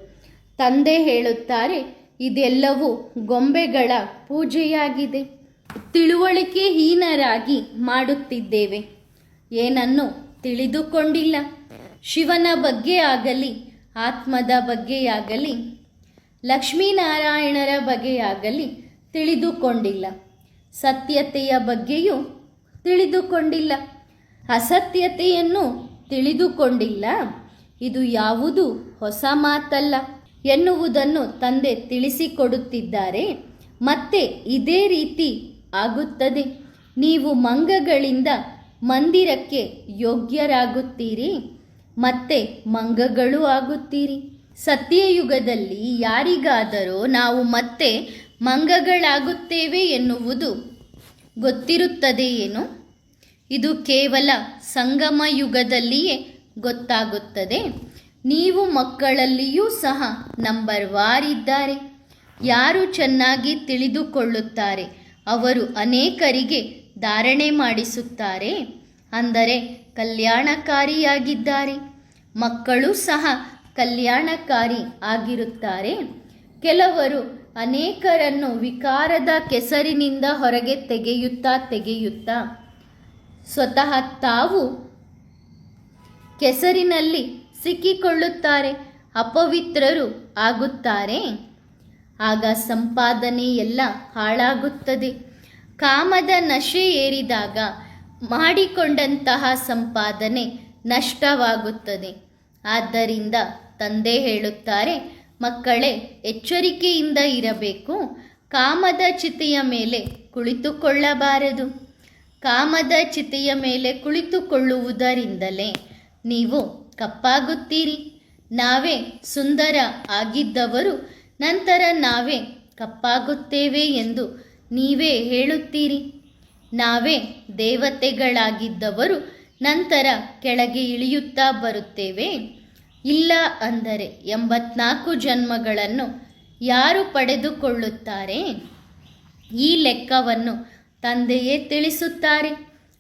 ತಂದೆ ಹೇಳುತ್ತಾರೆ, ಇದೆಲ್ಲವೂ ಗೊಂಬೆಗಳ ಪೂಜೆಯಾಗಿದೆ. ತಿಳುವಳಿಕೆಹೀನರಾಗಿ ಮಾಡುತ್ತಿದ್ದೇವೆ. ಏನನ್ನು ತಿಳಿದುಕೊಂಡಿಲ್ಲ. ಶಿವನ ಬಗ್ಗೆ ಆಗಲಿ, ಆತ್ಮದ ಬಗ್ಗೆಯಾಗಲಿ, ಲಕ್ಷ್ಮೀನಾರಾಯಣರ ಬಗ್ಗೆಯಾಗಲಿ ತಿಳಿದುಕೊಂಡಿಲ್ಲ. ಸತ್ಯತೆಯ ಬಗ್ಗೆಯೂ ತಿಳಿದುಕೊಂಡಿಲ್ಲ. ಅಸತ್ಯತೆಯನ್ನು ತಿಳಿದುಕೊಂಡಿಲ್ಲ. ಇದು ಯಾವುದು ಹೊಸ ಮಾತಲ್ಲ ಎನ್ನುವುದನ್ನು ತಂದೆ ತಿಳಿಸಿಕೊಡುತ್ತಿದ್ದಾರೆ. ಮತ್ತೆ ಇದೇ ರೀತಿ ಆಗುತ್ತದೆ. ನೀವು ಮಂಗಗಳಿಂದ ಮಂದಿರಕ್ಕೆ ಯೋಗ್ಯರಾಗುತ್ತೀರಿ, ಮತ್ತೆ ಮಂಗಗಳು ಆಗುತ್ತೀರಿ. ಸತ್ಯಯುಗದಲ್ಲಿ ಯಾರಿಗಾದರೂ ನಾವು ಮತ್ತೆ ಮಂಗಗಳಾಗುತ್ತೇವೆ ಎನ್ನುವುದು ಗೊತ್ತಿರುತ್ತದೆಯೇನು? ಇದು ಕೇವಲ ಸಂಗಮ ಯುಗದಲ್ಲಿಯೇ ಗೊತ್ತಾಗುತ್ತದೆ. ನೀವು ಮಕ್ಕಳಲ್ಲಿಯೂ ಸಹ ನಂಬರ್ ವಾರಿದ್ದಾರೆ. ಯಾರು ಚೆನ್ನಾಗಿ ತಿಳಿದುಕೊಳ್ಳುತ್ತಾರೆ ಅವರು ಅನೇಕರಿಗೆ ಧಾರಣೆ ಮಾಡಿಸುತ್ತಾರೆ, ಅಂದರೆ ಕಲ್ಯಾಣಕಾರಿಯಾಗಿದ್ದಾರೆ. ಮಕ್ಕಳು ಸಹ ಕಲ್ಯಾಣಕಾರಿ ಆಗಿರುತ್ತಾರೆ. ಕೆಲವರು ಅನೇಕರನ್ನು ವಿಕಾರದ ಕೆಸರಿನಿಂದ ಹೊರಗೆ ತೆಗೆಯುತ್ತಾ ಸ್ವತಃ ತಾವು ಕೆಸರಿನಲ್ಲಿ ಸಿಕ್ಕಿಕೊಳ್ಳುತ್ತಾರೆ, ಅಪವಿತ್ರರು ಆಗುತ್ತಾರೆ. ಆಗ ಸಂಪಾದನೆ ಎಲ್ಲ ಹಾಳಾಗುತ್ತದೆ. ಕಾಮದ ನಶೆ ಏರಿದಾಗ ಮಾಡಿಕೊಂಡಂತಹ ಸಂಪಾದನೆ ನಷ್ಟವಾಗುತ್ತದೆ. ಆದ್ದರಿಂದ ತಂದೆ ಹೇಳುತ್ತಾರೆ, ಮಕ್ಕಳೇ ಎಚ್ಚರಿಕೆಯಿಂದ ಇರಬೇಕು. ಕಾಮದ ಚಿತೆಯ ಮೇಲೆ ಕುಳಿತುಕೊಳ್ಳಬಾರದು. ಕಾಮದ ಚಿತೆಯ ಮೇಲೆ ಕುಳಿತುಕೊಳ್ಳುವುದರಿಂದಲೇ ನೀವು ಕಪ್ಪಾಗುತ್ತೀರಿ. ನಾವೇ ಸುಂದರ ಆಗಿದ್ದವರು ನಂತರ ನಾವೇ ಕಪ್ಪಾಗುತ್ತೇವೆ ಎಂದು ನೀವೇ ಹೇಳುತ್ತೀರಿ. ನಾವೇ ದೇವತೆಗಳಾಗಿದ್ದವರು ನಂತರ ಕೆಳಗೆ ಇಳಿಯುತ್ತಾ ಬರುತ್ತೇವೆ. ಇಲ್ಲ ಅಂದರೆ 84 ಜನ್ಮಗಳನ್ನು ಯಾರು ಪಡೆದುಕೊಳ್ಳುತ್ತಾರೆ? ಈ ಲೆಕ್ಕವನ್ನು ತಂದೆಯೇ ತಿಳಿಸುತ್ತಾರೆ.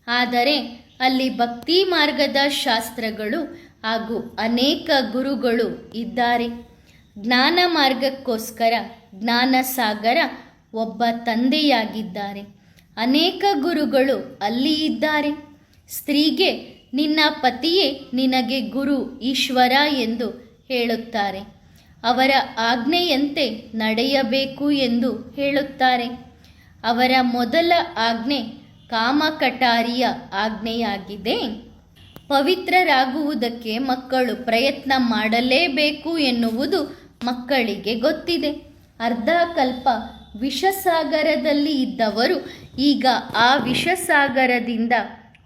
ಆದರೆ ಅಲ್ಲಿ ಭಕ್ತಿ ಮಾರ್ಗದ ಶಾಸ್ತ್ರಗಳು ಹಾಗೂ ಅನೇಕ ಗುರುಗಳು ಇದ್ದಾರೆ. ಜ್ಞಾನ ಮಾರ್ಗಕ್ಕೋಸ್ಕರ ಜ್ಞಾನಸಾಗರ ಒಬ್ಬ ತಂದೆಯಾಗಿದ್ದಾರೆ. ಅನೇಕ ಗುರುಗಳು ಅಲ್ಲಿ ಇದ್ದಾರೆ. ಸ್ತ್ರೀಗೆ ನಿನ್ನ ಪತಿಯೇ ನಿನಗೆ ಗುರು ಈಶ್ವರ ಎಂದು ಹೇಳುತ್ತಾರೆ. ಅವರ ಆಜ್ಞೆಯಂತೆ ನಡೆಯಬೇಕು ಎಂದು ಹೇಳುತ್ತಾರೆ. ಅವರ ಮೊದಲ ಆಜ್ಞೆ ಕಾಮಕಟಾರಿಯ ಆಜ್ಞೆಯಾಗಿದೆ. ಪವಿತ್ರರಾಗುವುದಕ್ಕೆ ಮಕ್ಕಳು ಪ್ರಯತ್ನ ಮಾಡಲೇಬೇಕು ಎನ್ನುವುದು ಮಕ್ಕಳಿಗೆ ಗೊತ್ತಿದೆ. ಅರ್ಧ ಕಲ್ಪ ವಿಷಸಾಗರದಲ್ಲಿ ಇದ್ದವರು ಈಗ ಆ ವಿಷಸಾಗರದಿಂದ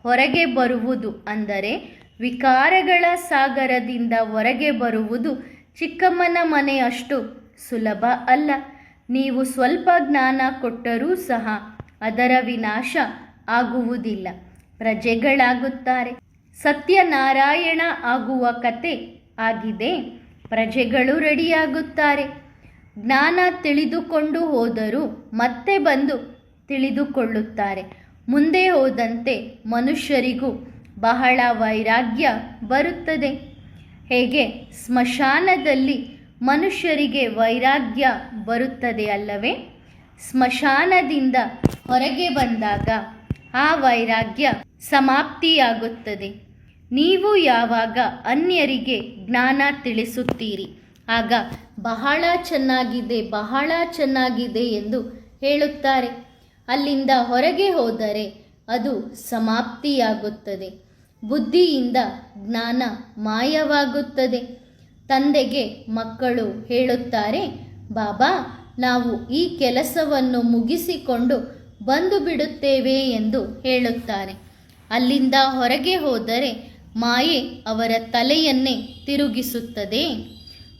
ಹೊರಗೆ ಬರುವುದು, ಅಂದರೆ ವಿಕಾರಗಳ ಸಾಗರದಿಂದ ಹೊರಗೆ ಬರುವುದು ಚಿಕ್ಕಮ್ಮನ ಮನೆಯಷ್ಟು ಸುಲಭ ಅಲ್ಲ. ನೀವು ಸ್ವಲ್ಪ ಜ್ಞಾನ ಕೊಟ್ಟರೂ ಸಹ ಅದರ ವಿನಾಶ ಆಗುವುದಿಲ್ಲ. ಪ್ರಜೆಗಳಾಗುತ್ತಾರೆ. ಸತ್ಯನಾರಾಯಣ ಆಗುವ ಕತೆ ಆಗಿದೆ. ಪ್ರಜೆಗಳು ರೆಡಿಯಾಗುತ್ತಾರೆ. ಜ್ಞಾನ ತಿಳಿದುಕೊಂಡು ಹೋದರೂ ಮತ್ತೆ ಬಂದು ತಿಳಿದುಕೊಳ್ಳುತ್ತಾರೆ. ಮುಂದೆ ಹೋದಂತೆ ಮನುಷ್ಯರಿಗೂ ಬಹಳ ವೈರಾಗ್ಯ ಬರುತ್ತದೆ. ಹೇಗೆ ಸ್ಮಶಾನದಲ್ಲಿ ಮನುಷ್ಯರಿಗೆ ವೈರಾಗ್ಯ ಬರುತ್ತದೆ ಅಲ್ಲವೇ? ಸ್ಮಶಾನದಿಂದ ಹೊರಗೆ ಬಂದಾಗ ಆ ವೈರಾಗ್ಯ ಸಮಾಪ್ತಿಯಾಗುತ್ತದೆ. ನೀವು ಯಾವಾಗ ಅನ್ಯರಿಗೆ ಜ್ಞಾನ ತಿಳಿಸುತ್ತೀರಿ ಆಗ ಬಹಳ ಚೆನ್ನಾಗಿದೆ, ಬಹಳ ಚೆನ್ನಾಗಿದೆ ಎಂದು ಹೇಳುತ್ತಾರೆ. ಅಲ್ಲಿಂದ ಹೊರಗೆ ಹೋದರೆ ಅದು ಸಮಾಪ್ತಿಯಾಗುತ್ತದೆ. ಬುದ್ಧಿಯಿಂದ ಜ್ಞಾನ ಮಾಯವಾಗುತ್ತದೆ. ತಂದೆಗೆ ಮಕ್ಕಳು ಹೇಳುತ್ತಾರೆ, ಬಾಬಾ ನಾವು ಈ ಕೆಲಸವನ್ನು ಮುಗಿಸಿಕೊಂಡು ಬಂದು ಬಿಡುತ್ತೇವೆ ಎಂದು ಹೇಳುತ್ತಾರೆ. ಅಲ್ಲಿಂದ ಹೊರಗೆ ಹೋದರೆ ಮಾಯೆ ಅವರ ತಲೆಯನ್ನೇ ತಿರುಗಿಸುತ್ತದೆ.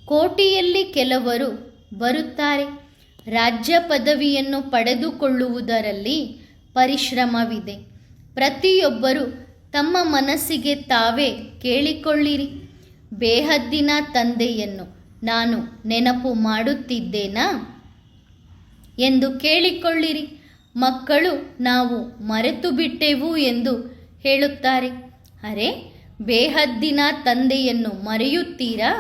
ಕೋಟಿಯಲ್ಲಿ ಕೆಲವರು ಬರುತ್ತಾರೆ. ರಾಜ್ಯ ಪದವಿಯನ್ನು ಪಡೆದುಕೊಳ್ಳುವುದರಲ್ಲಿ ಪರಿಶ್ರಮವಿದೆ. ಪ್ರತಿಯೊಬ್ಬರು ತಮ್ಮ ಮನಸ್ಸಿಗೆ ತಾವೇ ಕೇಳಿಕೊಳ್ಳಿರಿ, ಬೇಹದ್ದಿನ ತಂದೆಯನ್ನು ನಾನು ನೆನಪು ಮಾಡುತ್ತಿದ್ದೇನಾ ಎಂದು ಕೇಳಿಕೊಳ್ಳಿರಿ. ಮಕ್ಕಳು ನಾವು ಮರೆತು ಬಿಟ್ಟೆವು ಎಂದು ಹೇಳುತ್ತಾರೆ. ಅರೆ, ಬೇಹದ್ದಿನ ತಂದೆಯನ್ನು ಮರೆಯುತ್ತೀರಾ?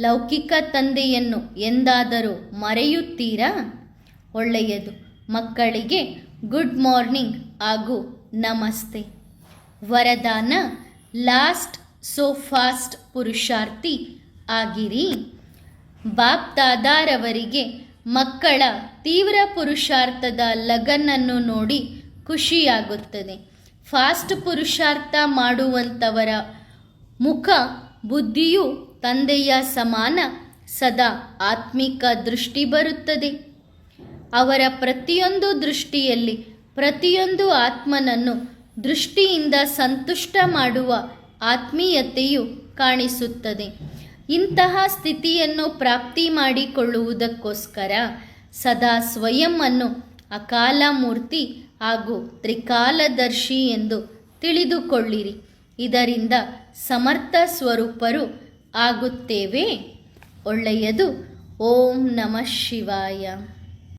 ಲೌಕಿಕ ತಂದೆಯನ್ನು ಎಂದಾದರೂ ಮರೆಯುತ್ತೀರಾ? ಒಳ್ಳೆಯದು. ಮಕ್ಕಳಿಗೆ ಗುಡ್ ಮಾರ್ನಿಂಗ್ ಹಾಗೂ ನಮಸ್ತೆ. ವರದಾನ: ಲಾಸ್ಟ್ ಸೋ ಫಾಸ್ಟ್ ಪುರುಷಾರ್ಥಿ ಆಗಿರಿ. ಬಾಪ್ ದಾದಾರವರಿಗೆ ಮಕ್ಕಳ ತೀವ್ರ ಪುರುಷಾರ್ಥದ ಲಗನ್ನನ್ನು ನೋಡಿ ಖುಷಿಯಾಗುತ್ತದೆ. ಫಾಸ್ಟ್ ಪುರುಷಾರ್ಥ ಮಾಡುವಂಥವರ ಮುಖ ಬುದ್ಧಿಯು ತಂದೆಯ ಸಮಾನ ಸದಾ ಆತ್ಮಿಕ ದೃಷ್ಟಿ ಬರುತ್ತದೆ. ಅವರ ಪ್ರತಿಯೊಂದು ದೃಷ್ಟಿಯಲ್ಲಿ ಪ್ರತಿಯೊಂದು ಆತ್ಮನನ್ನು ದೃಷ್ಟಿಯಿಂದ ಸಂತುಷ್ಟ ಮಾಡುವ ಆತ್ಮೀಯತೆಯು ಕಾಣಿಸುತ್ತದೆ. ಇಂತಹ ಸ್ಥಿತಿಯನ್ನು ಪ್ರಾಪ್ತಿ ಮಾಡಿಕೊಳ್ಳುವುದಕ್ಕೋಸ್ಕರ ಸದಾ ಸ್ವಯಂವನ್ನು ಅಕಾಲ ಮೂರ್ತಿ ಹಾಗೂ ತ್ರಿಕಾಲದರ್ಶಿ ಎಂದು ತಿಳಿದುಕೊಳ್ಳಿರಿ. ಇದರಿಂದ ಸಮರ್ಥ ಸ್ವರೂಪರು ಆಗುತ್ತೇವೆ. ಒಳ್ಳೆಯದು. ಓಂ ನಮಃ ಶಿವಾಯ.